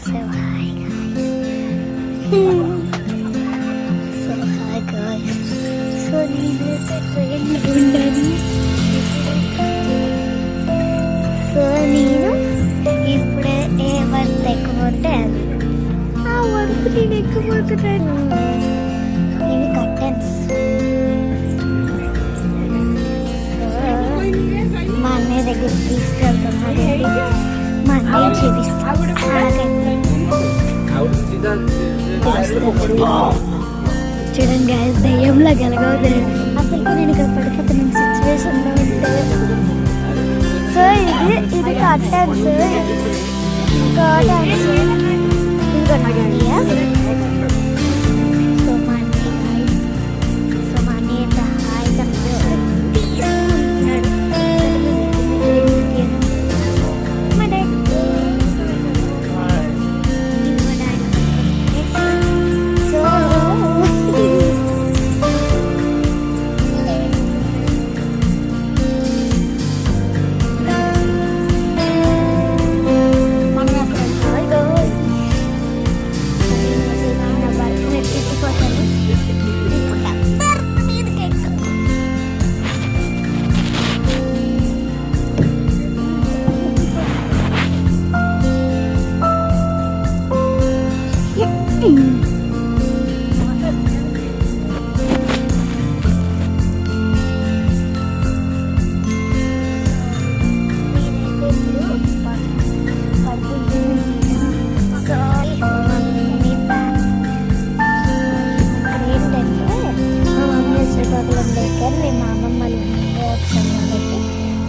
So hi guys. So నేనైతే ట్రైన్లో ఉండాను. సో నేను ఇప్పుడే ఏ వర్క్ ఎక్కబోతే అది ఆ వర్క్ నేను ఎక్కబోతున్నాను. ఇవి కర్టెన్స్. మా అన్నయ్య దగ్గర తీసుకెళ్తున్నాను. మా అన్నయ్య చూపిస్తాను. చూడండి గాయస్, దయ్యంలా గెలగవుతుంది. అసలు నేను ఇక్కడ పడిపోతున్న సిచ్యువేషన్లో ఉంటే. సో ఇది కర్టెన్స్. కర్టెన్స్ ఇదిగో నా అన్నయ్య. సో మా అన్నయ్య గాయస్, సో మా అన్నయ్య ఎంత హాయిగా తీసుకుంటున్నాడు. మా డాడీ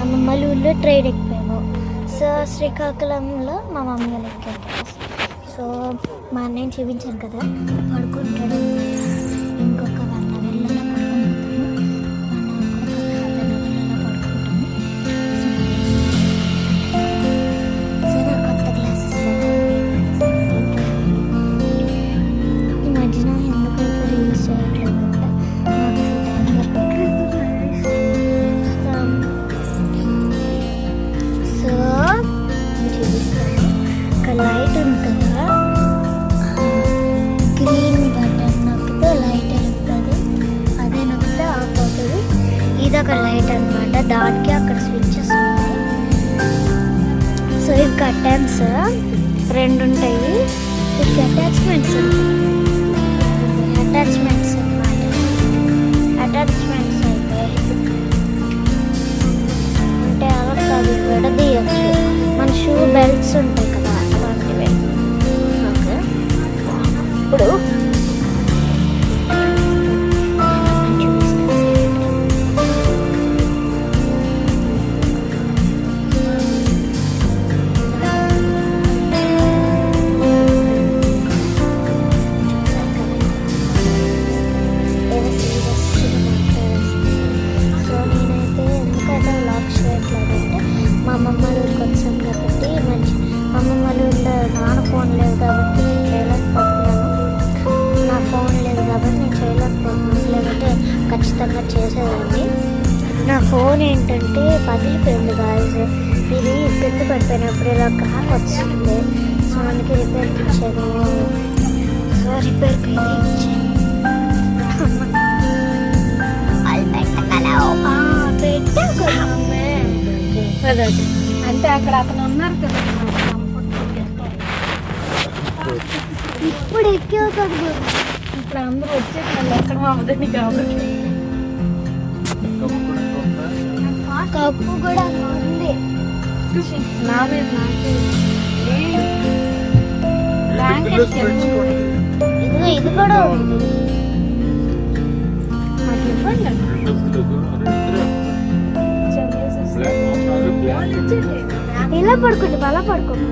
అమ్మమ్మలూరులో ట్రైన్ ఎక్కిపోయాము. సో శ్రీకాకుళంలో మా మమ్మీ వాళ్ళు ఎక్కారు. సో మా అన్నయ్యని చూపించాను కదా, పడుకుంటాడు. ఇంకొక 1 అవర్లో పడుకుంటాను. 1 అవర్ పడుకుంటాను. సో నా కొత్త క్లాసెస్ ఈ మధ్యన ఎందుకైతే రీల్స్ చేయట్లేదు అంటే నాకు లైట్ ఉంది కదా, గ్రీన్ బటన్ నొక్కితే లైట్ వెలుగుతుంది. అదే నొక్కితే ఆఫ్ అవుతుంది. ఇదొక లైట్ అనమాట. దానికి అక్కడ స్విచ్చెస్ ఉంటాయి. సో ఇవి కర్టెన్స్ 2 ఉంటాయి. ఇది అటాచ్మెంట్స్ అనమాట. అటాచ్మెంట్స్ అయితే అంటే అలా కాదు, విడదీయచ్చు. మన షూ బెల్ట్స్ ఉంటాయి కదా, అలాంటివి. ఓకే, ఇప్పుడు మా అమ్మమ్మ ఊరికి వచ్చాను కాబట్టి మా అమ్మమ్మ ఊళ్ళో నాన్న ఫోన్ లేదు కాబట్టి నేను చేయలేకపోతున్నాను. నా ఫోన్ లేదు కాబట్టి నేను చేయలేకపోతున్నాను. లేకపోతే ఖచ్చితంగా చేసేదాన్ని. నా ఫోన్ ఏంటంటే పగిలిపోయింది గాయస్. ఇది కింద పడిపోయినప్పుడు ఇలా కార్ వచ్చింది. సో అందుకే రిపేర్కి ఇచ్చాను. సో రిపేర్కి అయితే ఇచ్చాను. అంటే అక్కడ అతను ఉన్నారు కదా, ఇప్పుడు ఎక్కావు కదా. ఇప్పుడు అందరూ వచ్చేసారు ఎక్కడ అవ్వదని కాబట్టి. కప్పు కూడా ఉంది నా మీద బ్లాంకెట్ ఇదిగో, ఇది కూడా ఉంది. నాకు ఇవ్వండి. ఇలా పడుకోండి, అలా పడుకోండి.